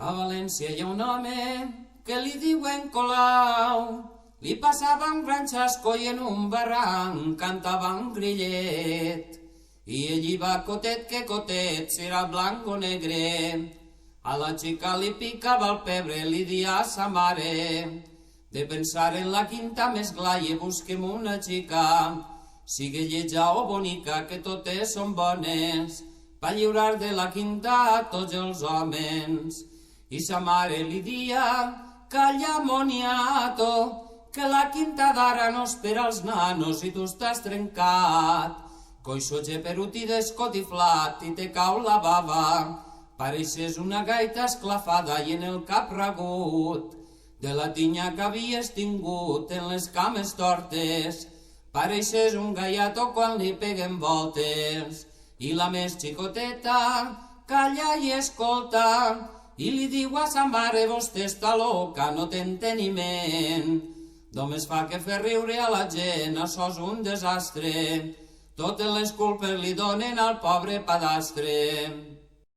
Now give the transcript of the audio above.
A València hi ha un home que li diuen Colau. Li passava un gran xasco i en un barranc cantava un grillet. I ell hi va cotet que cotet, serà blanc o negre. A la xica li picava el pebre, li dia a sa mare. De pensar en la quinta més glaia busquem una xica, sigue lletja o bonica, que totes són bones, pa lliurar de la quinta a tots els homes. I sa mare li dia, calla moniato, que la quinta d'ara no espera els nanos i tu estàs trencat. Coixo geperut i descotiflat i te cau la bava, pareixes una gaita esclafada i en el cap ragut. De la tinya que havies tingut en les cames tortes, pareixes un gaiato quan li peguen voltes. I la més xicoteta calla i escolta, i li diu a sa mare, vostè està loca, no té enteniment. Només fa que fer riure a la gent, això és un desastre. Totes les culpes li donen al pobre padastre.